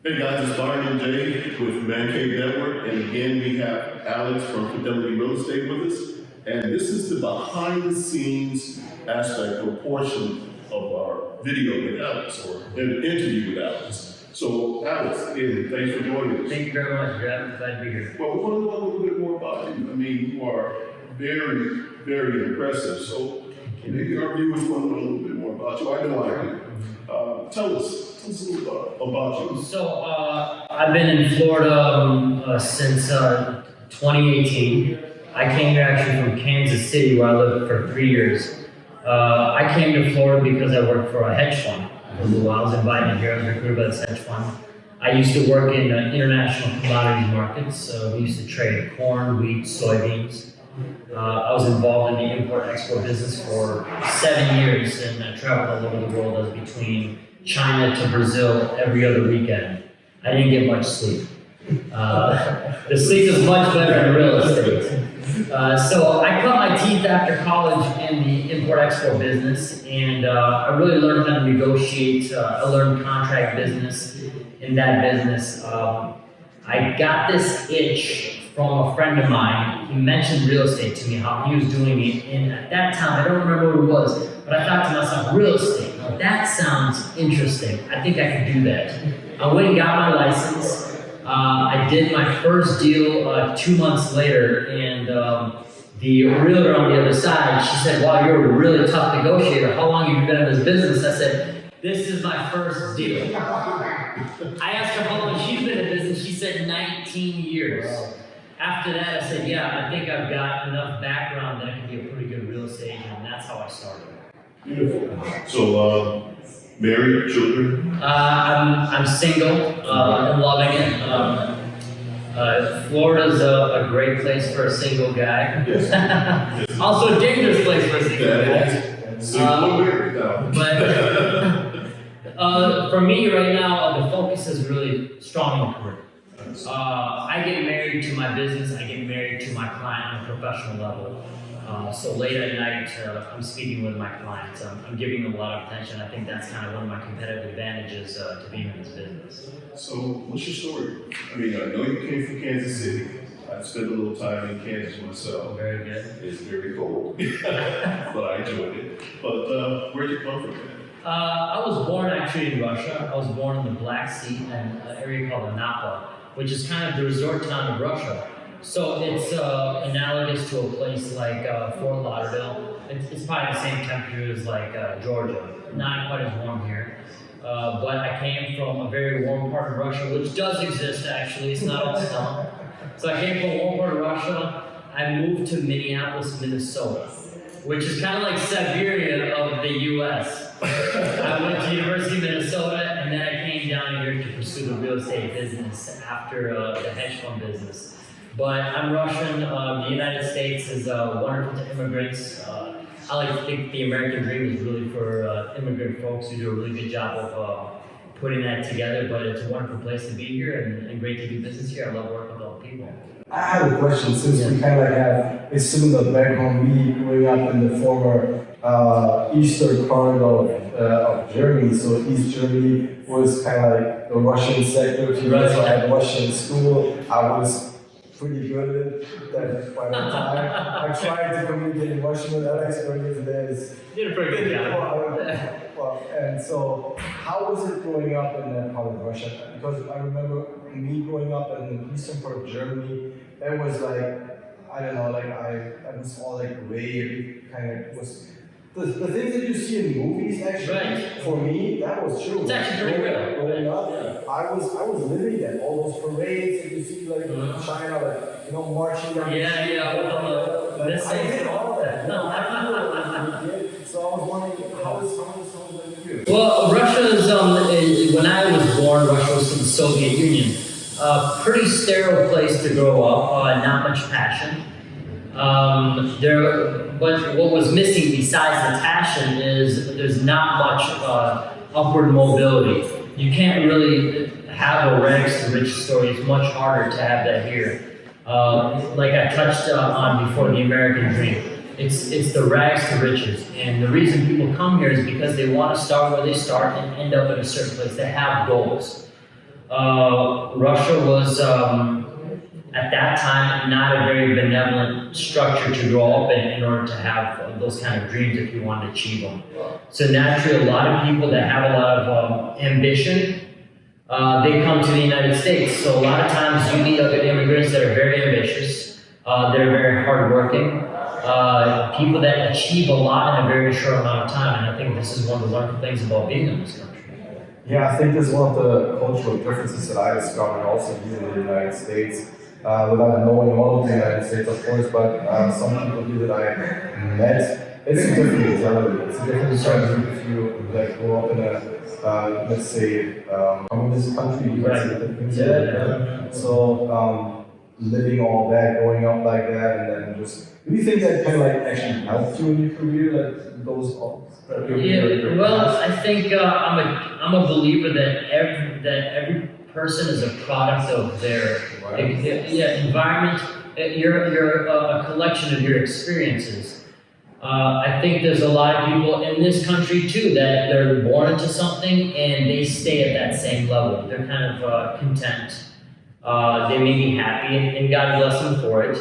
Hey guys, it's Byron and Jay with Man Cave Network, and again we have Alex from Fidelity Real Estate with us, and this is the behind the scenes aspect or portion of our video with Alex, or an interview with Alex. So Alex, again, thanks for joining us. Thank you very much, Jeff. Glad to be here. Well, we want to know a little bit more about you. I mean, you are very, very impressive, so maybe our viewers want to know a little bit more about you. I know I do. Tell us a little about you. So, I've been in Florida since 2018. I came here actually from Kansas City, where I lived for 3 years. I came to Florida because I worked for a hedge fund. I was invited here. I was recruited by this hedge fund. I used to work in international commodities markets. We used to trade corn, wheat, soybeans. I was involved in the import-export business for 7 years, and I traveled all over the world. I was between China to Brazil every other weekend. I didn't get much sleep. The sleep is much better in real estate. So I cut my teeth after college in the import-export business, and I really learned how to negotiate. I learned contract business in that business. I got this itch from a friend of mine. He mentioned real estate to me, how he was doing it, and at that time, I don't remember what it was, but I thought to myself, real estate, now that sounds interesting. I think I could do that. I went and got my license. I did my first deal 2 months later, and the realtor on the other side, she said, wow, you're a really tough negotiator. How long have you been in this business? I said, this is my first deal. I asked her how long she's been in business. She said 19 years. After that, I said, yeah, I think I've got enough background that I can be a pretty good real estate agent, and that's how I started. Beautiful. So, married, children? I'm single. I'm loving it. Florida's a great place for a single guy. Yes. Also a dangerous place for a single guy. Single married now. But for me right now, the focus is really strong in career. I get married to my business. I get married to my client on a professional level. So late at night, I'm speaking with my clients. I'm giving them a lot of attention. I think that's kind of one of my competitive advantages to being in this business. So, what's your story? I mean, I know you came from Kansas City. I spent a little time in Kansas myself. Very good. It's very cold, but I enjoyed it. But where'd you come from? I was born actually in Russia. I was born in the Black Sea in an area called Anapa, which is kind of the resort town of Russia. So it's analogous to a place like Fort Lauderdale. It's probably the same temperature as like Georgia. Not quite as warm here. But I came from a very warm part of Russia, which does exist actually. It's not all snow. So I came from a warm part of Russia. I moved to Minneapolis, Minnesota, which is kind of like Siberia of the U.S. I went to University of Minnesota, and then I came down here to pursue the real estate business after the hedge fund business. But I'm Russian. The United States is wonderful to immigrants. I like to think the American dream is really for immigrant folks who do a really good job of putting that together. But it's a wonderful place to be here and great to do business here. I love working with all the people. I have a question, since we kind of have a similar background, me growing up in the former eastern corridor of Germany, so East Germany was kind of like the Russian sector. So I had Russian school. I was pretty good at that by the time. I tried to communicate in Russian with Alex, but there's... You did a pretty good job. Well, and so, how was it growing up in that part of Russia? Because I remember me growing up in the eastern part of Germany, it was like, I don't know, like I was all like gray, kind of was... The things that you see in movies, actually, for me, that was true. It's actually pretty real. Growing up, I was living that. All those parades that you see, like in China, like, you know, marching down. I did all that. No, I did. So I was wondering, how is that you? Well, Russia's, when I was born, Russia was in the Soviet Union. Pretty sterile place to grow up, not much passion. But what was missing besides the passion is there's not much upward mobility. You can't really have a rags to riches story. It's much harder to have that here. Like I touched on before, the American dream. It's the rags to riches. And the reason people come here is because they want to start where they start and end up in a certain place. They have goals. Russia was, at that time, not a very benevolent structure to grow up in order to have those kind of dreams if you want to achieve them. So naturally, a lot of people that have a lot of ambition, they come to the United States. So a lot of times you meet other immigrants that are very ambitious, they're very hardworking, people that achieve a lot in a very short amount of time. And I think this is one of the wonderful things about being in this country. Yeah, I think this is one of the cultural differences that I discovered also here in the United States. Without knowing all of the United States, of course, but some people here that I met, it's a different mentality. It's a different strategy if you like grow up in a, let's say, communist country. You Right. can say things like that. So living all that, growing up like that, and then just, do you think that kind of like actually helped you in your career, like those? Yeah, well, I think I'm a believer that every person is a product of their environment. You're a collection of your experiences. I think there's a lot of people in this country too that they're born into something and they stay at that same level. They're kind of content. They may be happy, and God bless them for it.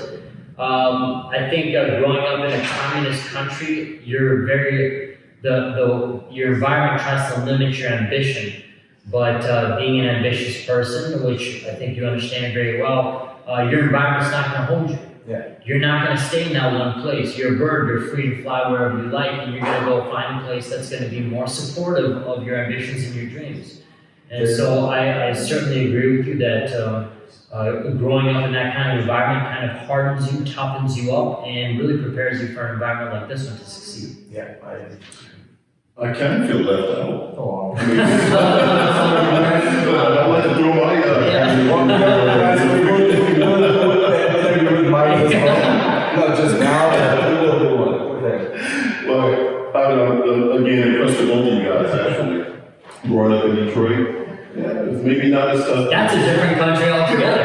I think growing up in a communist country, you're very your environment tries to limit your ambition, but being an ambitious person, which I think you understand very well, your environment's not going to hold you. Yeah. You're not going to stay in that one place. You're a bird, you're free to fly wherever you like, and you're going to go find a place that's going to be more supportive of your ambitions and your dreams. And so I certainly agree with you that growing up in that kind of environment kind of hardens you, toughens you up, and really prepares you for an environment like this one to succeed. Yeah, I kind of feel left out. Oh, I mean, I want to throw my, not just now, well, I'm again impressed with both of you guys actually. Growing up in Detroit, yeah, it's maybe not as tough. That's a different country altogether.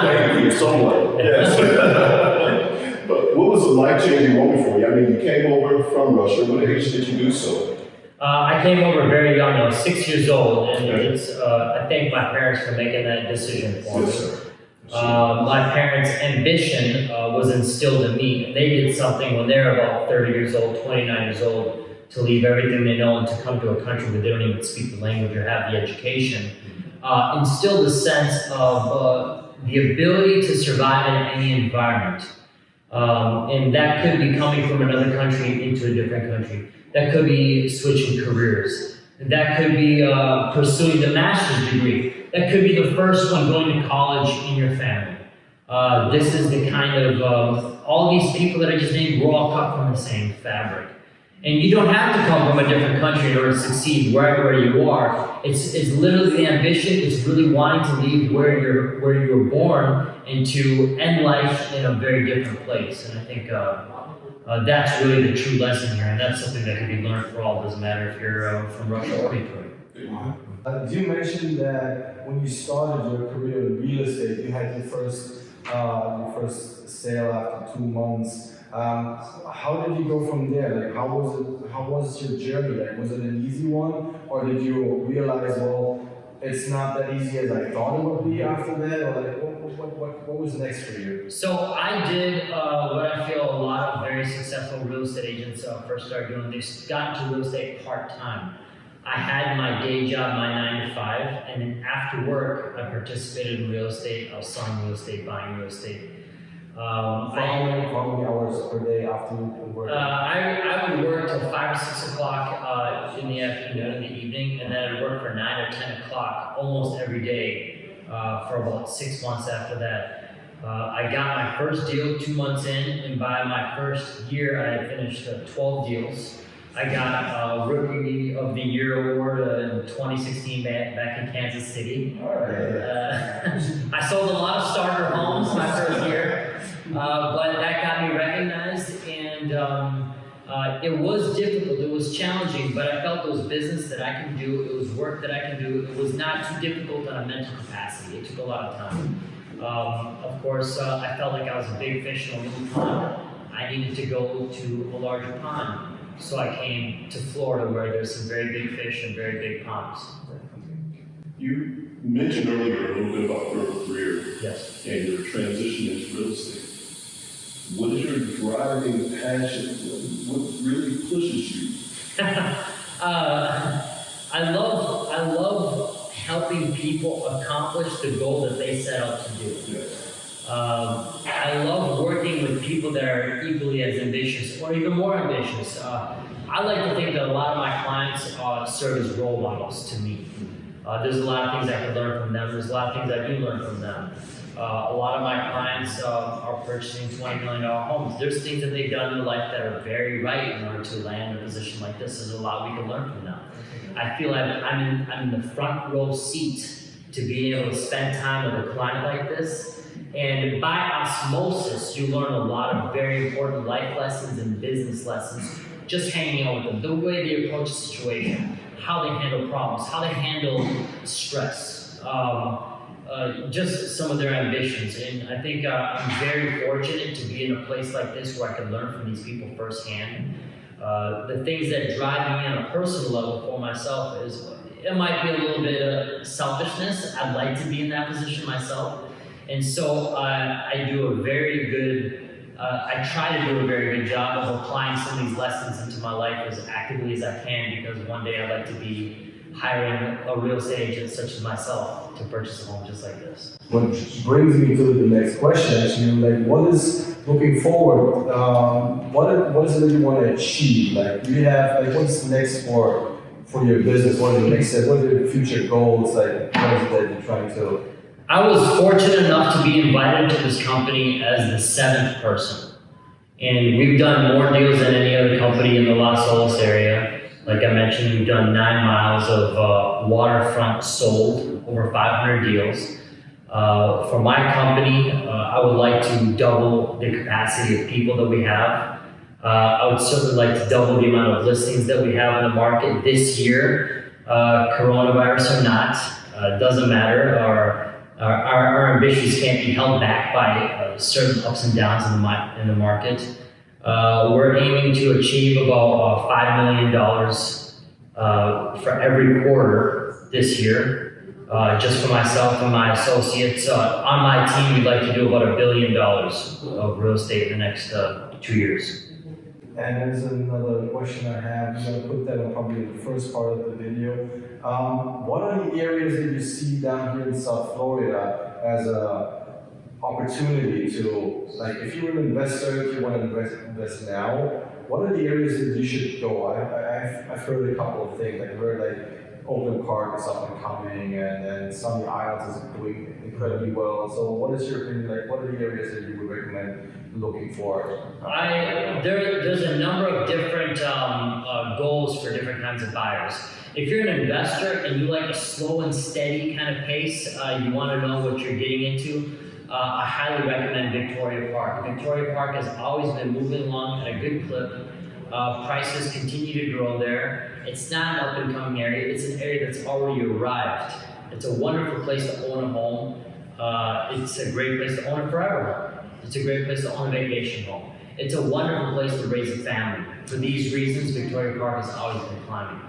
Thank you, somewhat, yes. But what was the life-changing moment for you? I mean, you came over from Russia. What age did you do so? I came over very young. I was 6 years old, and I thank my parents for making that decision for me. Yes, sir. My parents' ambition was instilled in me, and they did something when they were about 30 years old, 29 years old, to leave everything they know and to come to a country where they don't even speak the language or have the education. Instilled a sense of the ability to survive in any environment. And that could be coming from another country into a different country. That could be switching careers. That could be pursuing the master's degree. That could be the first one going to college in your family. This is the kind of, all these people that I just named, we're all cut from the same fabric. And you don't have to come from a different country in order to succeed wherever you are. It's literally the ambition. It's really wanting to leave where you were born and to end life in a very different place. And I think that's really the true lesson here. And that's something that can be learned for all. It doesn't matter if you're from Russia or Detroit. You mentioned that when you started your career in real estate, you had your first sale after 2 months. How did you go from there? Like, how was your journey? Like, was it an easy one, or did you realize, well, it's not that easy as I thought it would be after that, or like, what was next for you? So I did what I feel a lot of very successful real estate agents first started doing. They got into real estate part-time. I had my day job, my 9 to 5, and then after work, I participated in real estate. I was selling real estate, buying real estate. How many hours per day after you work? I would work till 5 or 6 o'clock in the afternoon, in the evening, and then I'd work for 9 or 10 o'clock almost every day for about 6 months after that. I got my first deal 2 months in, and by my first year, I had finished 12 deals. I got Rookie of the Year award in 2016 back in Kansas City. I sold a lot of starter homes my first year, but that got me recognized, and it was difficult, it was challenging, but I felt it was business that I can do, it was work that I can do, it was not too difficult on a mental capacity, it took a lot of time. Of course, I felt like I was a big fish in a little pond. I needed to go to a larger pond. So I came to Florida where there's some very big fish and very big ponds. You mentioned earlier a little bit about your career Yes. and your transition into real estate. What is your driving passion? What really pushes you? I love helping people accomplish the goal that they set out to do. Yes. I love working with people that are equally as ambitious or even more ambitious. I like to think that a lot of my clients serve as role models to me. There's a lot of things I can learn from them. There's a lot of things I do learn from them. A lot of my clients are purchasing $20 million homes. There's things that they've done in their life that are very right in order to land in a position like this. There's a lot we can learn from them. I feel like I'm in the front row seat to be able to spend time with a client like this. And by osmosis, you learn a lot of very important life lessons and business lessons just hanging out with them. The way they approach a situation, how they handle problems, how they handle stress. Just some of their ambitions. And I think I'm very fortunate to be in a place like this where I can learn from these people firsthand. The things that drive me on a personal level for myself is, it might be a little bit of selfishness. I'd like to be in that position myself. And so I do a very good, I try to do a very good job of applying some of these lessons into my life as actively as I can, because one day I'd like to be hiring a real estate agent such as myself to purchase a home just like this. Which brings me to the next question, actually, like what is, looking forward, what is it that you want to achieve? Like, do you have, like, what's next for your business? What are the next steps? What are the future goals? Like, what is it that you're trying to? I was fortunate enough to be invited to this company as the 7th person. And we've done more deals than any other company in the Los Olas area. Like I mentioned, we've done 9 miles of waterfront sold, over 500 deals. For my company, I would like to double the capacity of people that we have. I would certainly like to double the amount of listings that we have in the market this year. Coronavirus or not, doesn't matter. Our ambitions can't be held back by certain ups and downs in the market. We're aiming to achieve about $5 million for every quarter this year. Just for myself and my associates. On my team, we'd like to do about $1 billion of real estate in the next 2 years. And there's another question I have. I'm going to put that on probably the first part of the video. What are the areas that you see down here in South Florida as a opportunity to, like, if you're an investor, if you want to invest now, what are the areas that you should go? I've heard a couple of things. Like, I've heard like Oakland Park is up and coming, and then Sunny Isles is doing incredibly well. So what is your opinion? Like, what are the areas that you would recommend looking for? There's a number of different goals for different kinds of buyers. If you're an investor and you like a slow and steady kind of pace, you want to know what you're getting into, I highly recommend Victoria Park. Victoria Park has always been moving along at a good clip. Prices continue to grow there. It's not an up and coming area. It's an area that's already arrived. It's a wonderful place to own a home. It's a great place to own a forever home. It's a great place to own a vacation home. It's a wonderful place to raise a family. For these reasons, Victoria Park has always been climbing.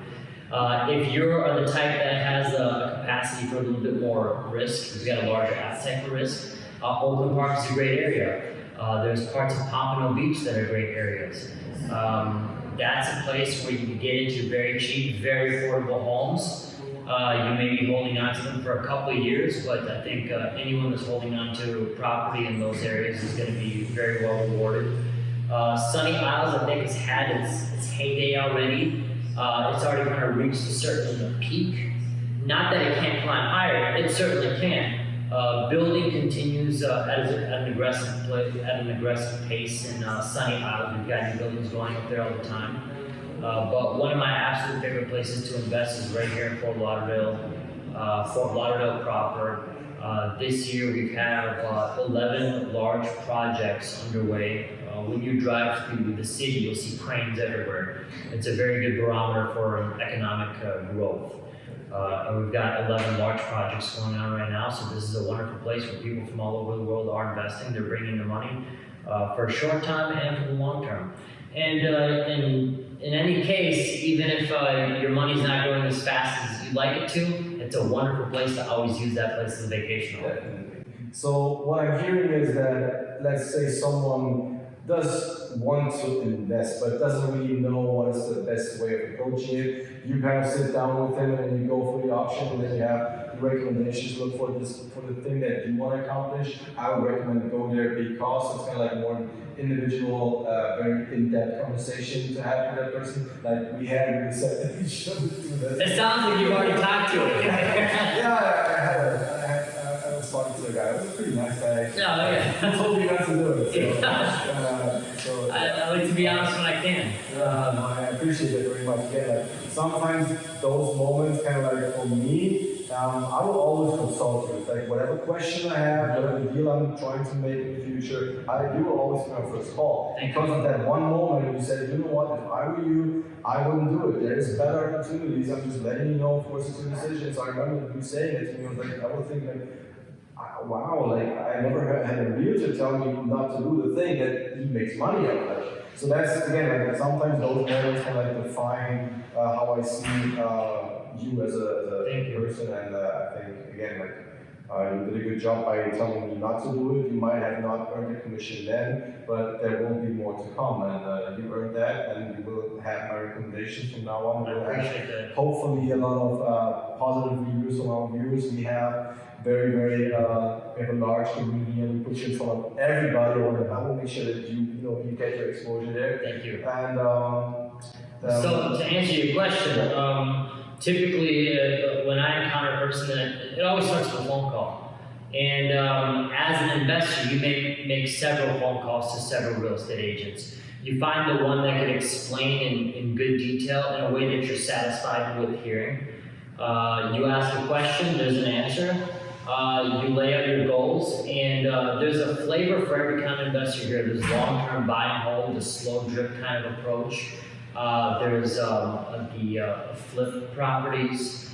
If you're the type that has a capacity for a little bit more risk, you've got a larger appetite for risk, Oakland Park is a great area. There's parts of Pompano Beach that are great areas. That's a place where you can get into very cheap, very affordable homes. You may be holding on to them for a couple of years, but I think anyone that's holding on to property in those areas is going to be very well rewarded. Sunny Isles, I think, has had its heyday already. It's already kind of reached a certain peak. Not that it can't climb higher, it certainly can. Building continues at an aggressive pace in Sunny Isles. We've got new buildings going up there all the time. But one of my absolute favorite places to invest is right here in Fort Lauderdale proper. This year we have 11 large projects underway. When you drive through the city, you'll see cranes everywhere. It's a very good barometer for economic growth. And we've got 11 large projects going on right now, so this is a wonderful place where people from all over the world are investing. They're bringing their money for a short time and for the long term. And in any case, even if your money's not growing as fast as you'd like it to, it's a wonderful place to always use that place as a vacation home. Definitely. So what I'm hearing is that, let's say someone does want to invest, but doesn't really know what is the best way of approaching it. You kind of sit down with them and then you go for the option, and then you have the recommendations, look for the thing that you want to accomplish. I would recommend go there because it's kind of like more individual, very in-depth conversation to have with that person. Like we had, we said that we shouldn't do that. It sounds like you've already talked to it. I was talking to a guy. It was a pretty nice guy. Yeah. He told me not to do it. So, I like to be honest when I can. I appreciate it very much. Again, like sometimes those moments, kind of like for me, I will always consult you. Like whatever question I have, whatever deal I'm trying to make in the future, you will always be my first call. Because of that one moment, you said, you know what? If I were you, I wouldn't do it. There's better opportunities. I'm just letting you know, of course, it's your decision. So I remember you saying it to me. I would think like, wow, like I never had a realtor tell me not to do the thing that he makes money out of it. So that's again like sometimes those moments can like define how I see you as a person, and I think again like you did a good job by telling me not to do it. You might have not earned the commission then, but there will be more to come, and you earned that, and you will have my recommendations from now on. I appreciate that. Hopefully a lot of positive reviews from our viewers. We have we have a large community, and we put you in front of everybody. I will make sure that you get your exposure there. Thank you. And so to answer your question, typically when I encounter a person, it always starts with a phone call. And as an investor, you may make several phone calls to several real estate agents. You find the one that can explain in good detail in a way that you're satisfied with hearing. You ask a question, there's an answer. You lay out your goals, and there's a flavor for every kind of investor here. There's long-term buy and hold, the slow drip kind of approach. There's the flip properties.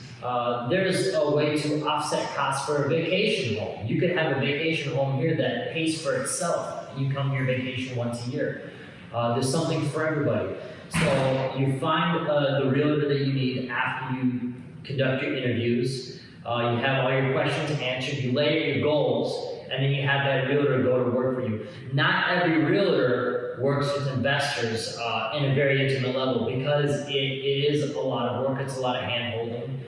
There's a way to offset costs for a vacation home. You could have a vacation home here that pays for itself. You come here vacation once a year. There's something for everybody. So you find the realtor that you need after you conduct your interviews. You have all your questions answered, you lay out your goals, and then you have that realtor go to work for you. Not every realtor works with investors in a very intimate level because it is a lot of work, it's a lot of hand-holding,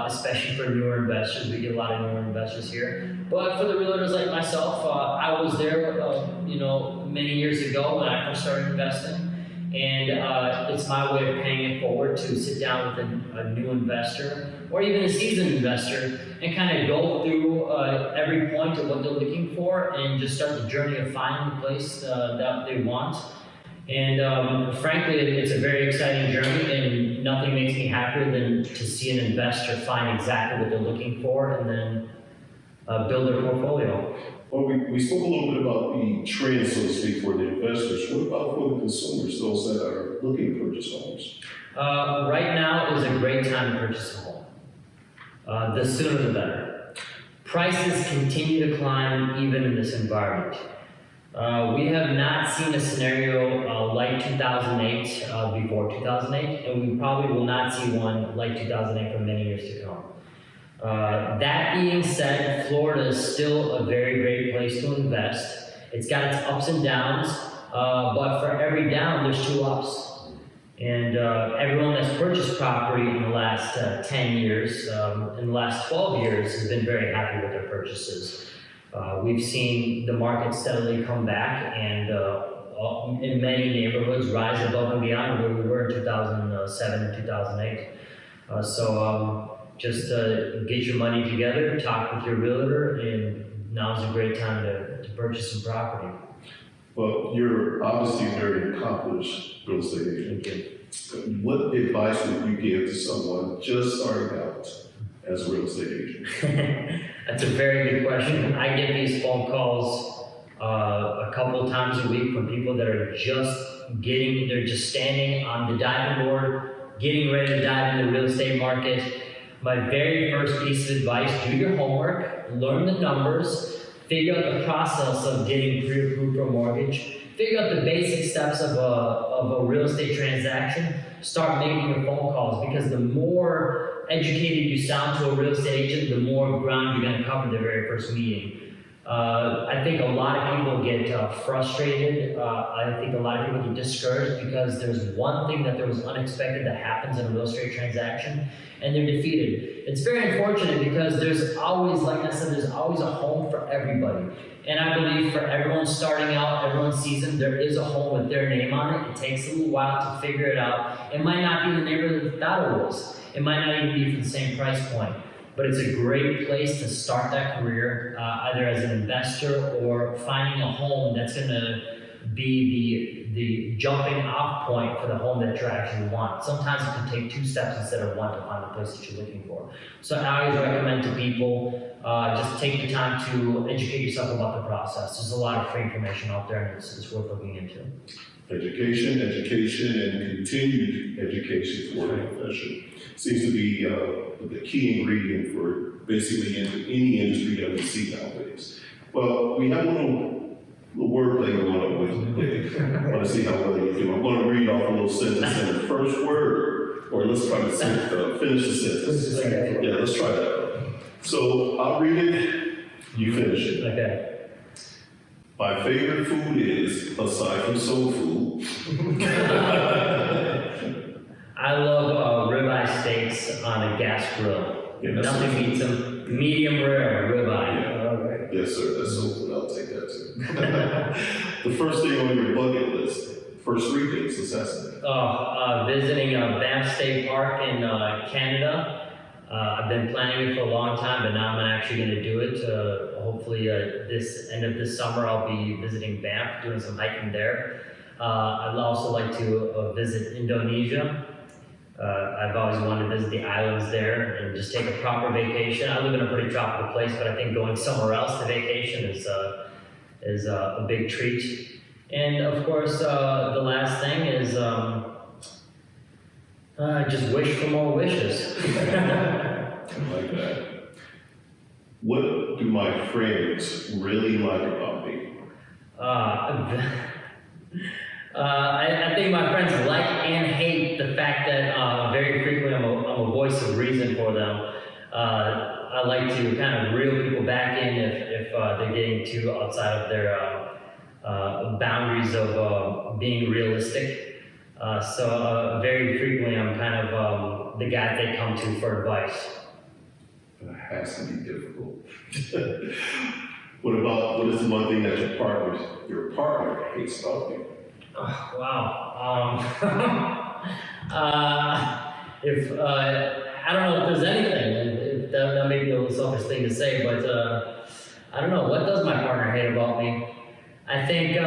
especially for newer investors. We get a lot of newer investors here. But for the realtors like myself, I was there many years ago when I first started investing. And it's my way of paying it forward to sit down with a new investor or even a seasoned investor and kind of go through every point of what they're looking for and just start the journey of finding the place that they want. And frankly, it's a very exciting journey, and nothing makes me happier than to see an investor find exactly what they're looking for and then build their portfolio. Well, we spoke a little bit about the trend, so to speak, for the investors. What about for the consumers, those that are looking to purchase homes? Right now is a great time to purchase a home. The sooner the better. Prices continue to climb even in this environment. We have not seen a scenario like 2008 before 2008, and we probably will not see one like 2008 for many years to come. That being said, Florida is still a very great place to invest. It's got its ups and downs, but for every down, there's two ups. And everyone that's purchased property in the last 10 years, in the last 12 years, has been very happy with their purchases. We've seen the market steadily come back and in many neighborhoods rise above and beyond where we were in 2007 and 2008. Just get your money together, talk with your realtor, and now's a great time to purchase some property. Well, you're obviously a very accomplished real estate agent. What advice would you give to someone just starting out as a real estate agent? That's a very good question. I get these phone calls a couple of times a week from people that are they're just standing on the diving board, getting ready to dive into the real estate market. My very first piece of advice, do your homework, learn the numbers, figure out the process of getting pre-approved for a mortgage, figure out the basic steps of a real estate transaction, start making your phone calls, because the more educated you sound to a real estate agent, the more ground you're going to cover in the very first meeting. I think a lot of people get frustrated. I think a lot of people get discouraged because there's one thing that there was unexpected that happens in a real estate transaction, and they're defeated. It's very unfortunate because there's always, like I said, there's always a home for everybody. And I believe for everyone starting out, everyone seasoned, there is a home with their name on it. It takes a little while to figure it out. It might not be the neighborhood that you thought it was. It might not even be for the same price point. But it's a great place to start that career, either as an investor or finding a home that's going to be the jumping off point for the home that you actually want. Sometimes it can take 2 steps instead of 1 to find the place that you're looking for. So I always recommend to people, just take the time to educate yourself about the process. There's a lot of free information out there, and it's worth looking into. Education, and continued education for the profession seems to be the key ingredient for basically any industry that we see nowadays. Well, we have a little wordplay going on with today. I want to see how well you do. I'm going to read off a little sentence in the first word, or let's try to finish the sentence. Okay. Yeah, let's try that. So I'll read it, you finish it. Okay. My favorite food is, aside from soul food, I love ribeye steaks on a gas grill. Yeah, that's Nothing soul beats them. Medium rare ribeye. Yeah. Yes, sir, that's soul food. I'll take that too. The first thing on your bucket list, first 3 things, let's ask that. Visiting Banff State Park in Canada. I've been planning it for a long time, but now I'm actually going to do it. Hopefully, this end of this summer, I'll be visiting Banff, doing some hiking there. I'd also like to visit Indonesia. I've always wanted to visit the islands there and just take a proper vacation. I live in a pretty tropical place, but I think going somewhere else to vacation is a big treat. And of course, the last thing is just wish for more wishes. I like that. What do my friends really like about me? I think my friends like and hate the fact that very frequently I'm a voice of reason for them. I like to kind of reel people back in if they're getting too outside of their boundaries of being realistic. So very frequently I'm kind of the guy they come to for advice. That has to be difficult. What is the one thing that your partner hates about you? Oh, wow. If I don't know if there's anything. That may be a little selfish thing to say, but I don't know. What does my partner hate about me? I think a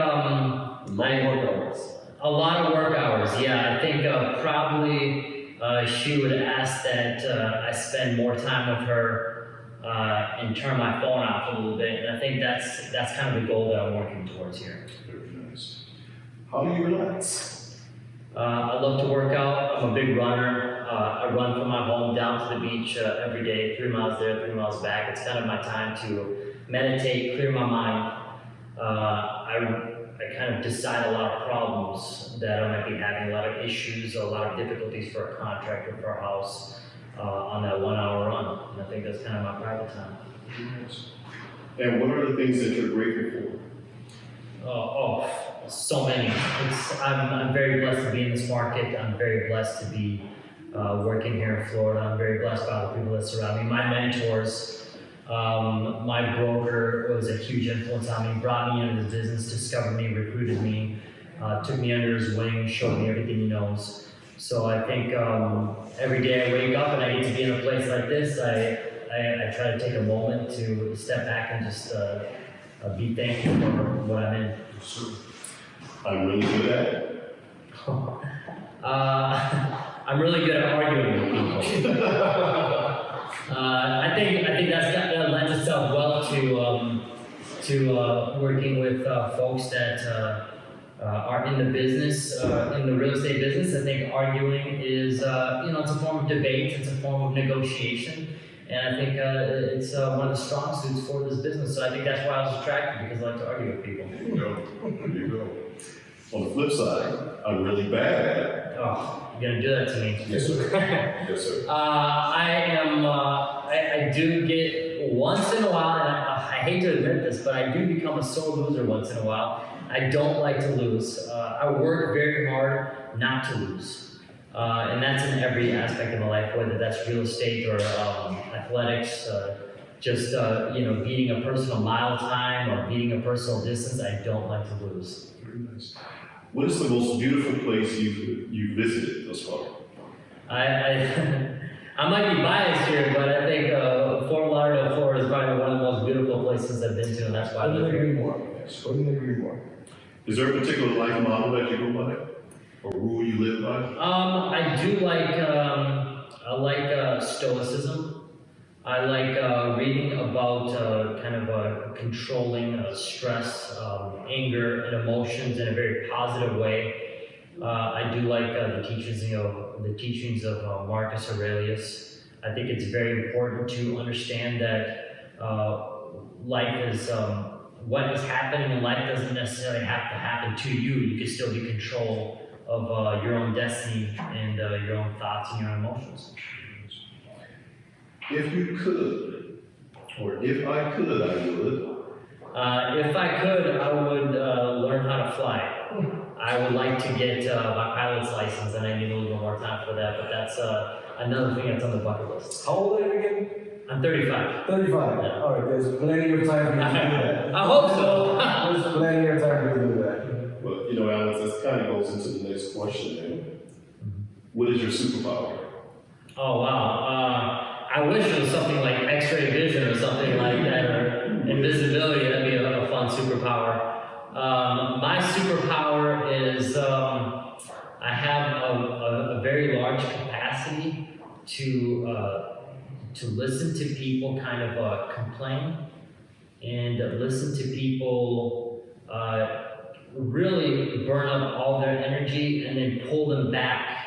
lot of work hours. Yeah, I think probably she would ask that I spend more time with her and turn my phone off a little bit. And I think that's kind of the goal that I'm working towards here. Very nice. How do you relax? I love to work out. I'm a big runner. I run from my home down to the beach every day, 3 miles there, 3 miles back. It's kind of my time to meditate, clear my mind. I kind of decide a lot of problems that I might be having, a lot of issues, a lot of difficulties for a contract or for a house on that 1 hour run. And I think that's kind of my private time. And what are the things that you're grateful for? So many. I'm very blessed to be in this market. I'm very blessed to be working here in Florida. I'm very blessed by the people that surround me. My mentors, my broker was a huge influence on me, brought me into the business, discovered me, recruited me, took me under his wing, showed me everything he knows. So I think every day I wake up and I get to be in a place like this, I try to take a moment to step back and just be thankful for what I'm in. I'm really good at it. I'm really good at arguing with people. I think that lends itself well to working with folks that are in the business, in the real estate business. I think arguing is, it's a form of debate, it's a form of negotiation, and I think it's one of the strong suits for this business. So I think that's why I was attracted, because I like to argue with people. There you go. There you go. On the flip side, I'm really bad at it. Oh, you're gonna do that to me. Yes, sir. Yes, sir. I do get once in a while, and I hate to admit this, but I do become a sore loser once in a while. I don't like to lose. I work very hard not to lose. And that's in every aspect of my life, whether that's real estate or athletics, just beating a personal mile time or beating a personal distance. I don't like to lose. Very nice. What is the most beautiful place you've visited thus far? I might be biased here, but I think Fort Lauderdale, Florida is probably one of the most beautiful places I've been to, and that's why I live here. Couldn't agree more. Is there a particular life model that you go by, or rule you live by? I do like stoicism. I like reading about kind of controlling stress, anger, and emotions in a very positive way. I do like the teachings of Marcus Aurelius. I think it's very important to understand that life is what is happening in life doesn't necessarily have to happen to you. You can still be in control of your own destiny and your own thoughts and your own emotions. If you could, or if I could, I would. If I could, I would learn how to fly. I would like to get my pilot's license, and I need a little bit more time for that, but that's another thing that's on the bucket list. How old are you again? I'm 35. 35. Yeah. Alright, there's plenty of time for you to do that. I hope so. There's plenty of time for you to do that. Well, Alex, this kind of goes into the next question, man. What is your superpower? Oh, wow. I wish it was something like X-ray vision or something like that, or invisibility. That'd be a fun superpower. My superpower is I have a very large capacity to listen to people kind of complain and listen to people really burn up all their energy and then pull them back.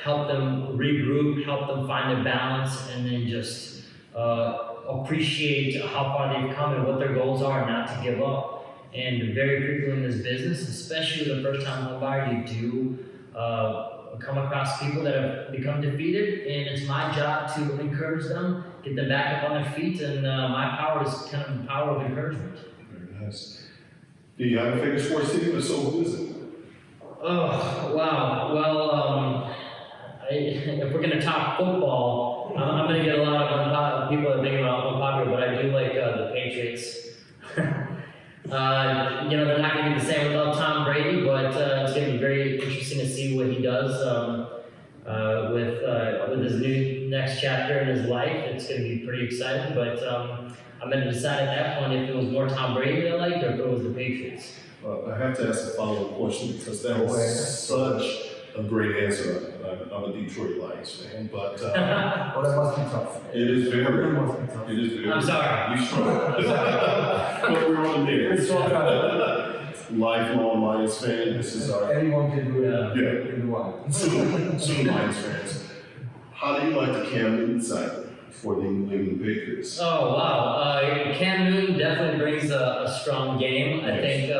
Help them regroup, help them find their balance, and then just appreciate how far they've come and what their goals are, and not to give up. And very frequently in this business, especially the first time home buyer, you do come across people that have become defeated, and it's my job to encourage them, get them back up on their feet, and my power is kind of the power of encouragement. Very nice. Do you have a favorite sports team, or so who is it? Oh, wow. Well, if we're going to talk football, I'm going to get a lot of people that think about unpopular, but I do like the Patriots. They're not going to be the same without Tom Brady, but it's going to be very interesting to see what he does with his new next chapter in his life. It's going to be pretty exciting, but I'm going to decide at that point if it was more Tom Brady that I liked or if it was the Patriots. I have to ask a follow-up question because that was such a great answer. I'm a Detroit Lions fan, but Well, that must be tough. it is very. It must be tough. It is very. I'm sorry. You strong. But we're on there. It's strong. Lifelong Lions fan. This is our Anyone can do it. yeah. Anyone. Soon Lions fans. How do you like the Cam Newton side for the New England Patriots? Oh, wow. Cam Newton definitely brings a strong game. I think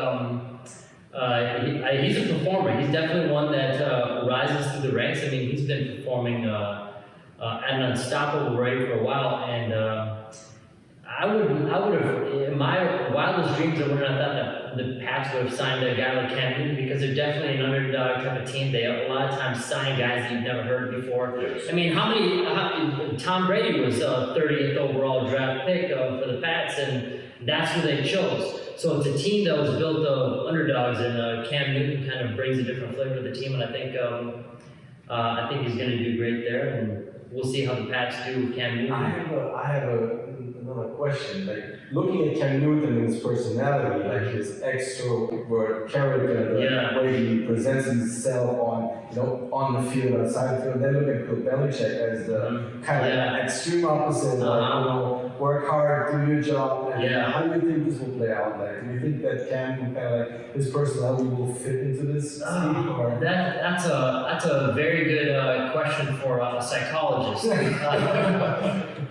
he's a performer. He's definitely one that rises through the ranks. I mean, he's been performing at an unstoppable rate for a while, and I would have, in my wildest dreams, I would have thought that the Pats would have signed a guy like Cam Newton because they're definitely an underdog type of team. They a lot of times sign guys that you've never heard before. Yes. I mean, Tom Brady was a 30th overall draft pick for the Pats, and that's who they chose. So it's a team that was built of underdogs, and Cam Newton kind of brings a different flavor to the team, and I think he's going to do great there, and we'll see how the Pats do with Cam Newton. I have another question. Like looking at Cam Newton and his personality, like his extrovert character, the way he presents himself on the field, outside the field. Then look at Bill Belichick as the kind of extreme opposite. Work hard, do your job. And how do you think this will play out? Like, do you think that Cam kind of like his personality will fit into this team? Or? That's a very good question for a psychologist.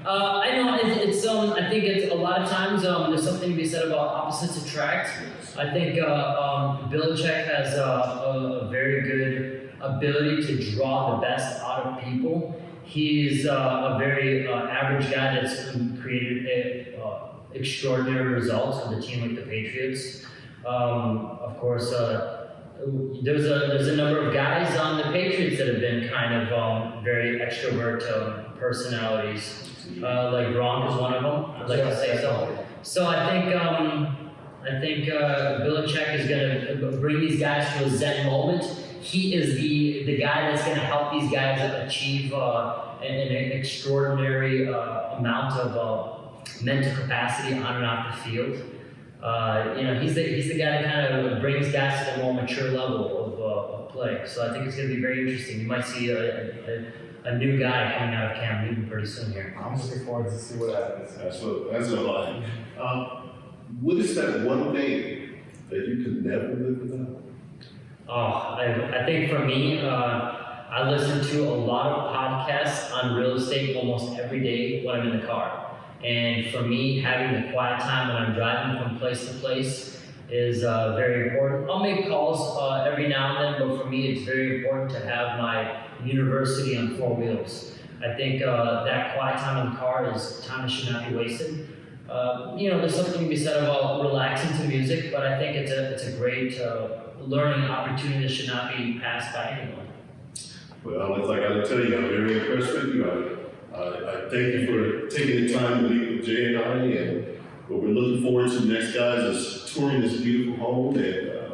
I know it's I think it's a lot of times there's something to be said about opposites attract. I think Belichick has a very good ability to draw the best out of people. He's a very average guy that's created extraordinary results with a team like the Patriots. Of course, there's a number of guys on the Patriots that have been kind of very extrovert personalities. Like Gronk is one of them. I'd like to say so. So I think Belichick is going to bring these guys to a zen moment. He is the guy that's going to help these guys achieve an extraordinary amount of mental capacity on and off the field. He's the guy that kind of brings guys to the more mature level of play. So I think it's going to be very interesting. You might see a new guy coming out of Cam Newton pretty soon here. I'm looking forward to see what happens. That's a lot. What is that one thing that you could never live without? Oh, I think for me, I listen to a lot of podcasts on real estate almost every day when I'm in the car. And for me, having the quiet time when I'm driving from place to place is very important. I'll make calls every now and then, but for me, it's very important to have my university on four wheels. I think that quiet time in the car is time that should not be wasted. There's something to be said about relaxing to music, but I think it's a great learning opportunity that should not be passed by anyone. Well, as I got to tell you, I'm very impressed with you. I thank you for taking the time to meet with Jay and I, and what we're looking forward to next, guys, is touring this beautiful home and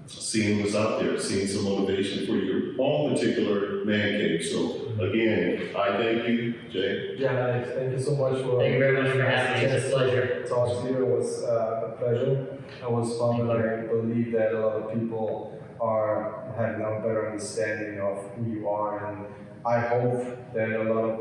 seeing what's out there, seeing some motivation for your own particular man cave. So again, I thank you, Jay. Yeah, Alex, thank you so much for. Thank you very much for having me. It's a pleasure. Talk to you. It was a pleasure. It was fun, and I believe that a lot of people have now a better understanding of who you are, and I hope that a lot of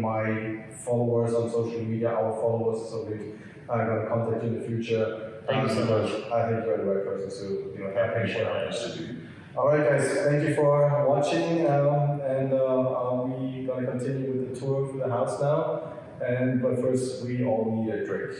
my followers on social media, our followers, so we are going to contact you in the future. Thank you so much. I think you're the right person to I appreciate it. All right, guys. Thank you for watching, and we're going to continue with the tour through the house now. But first, we all need a drink.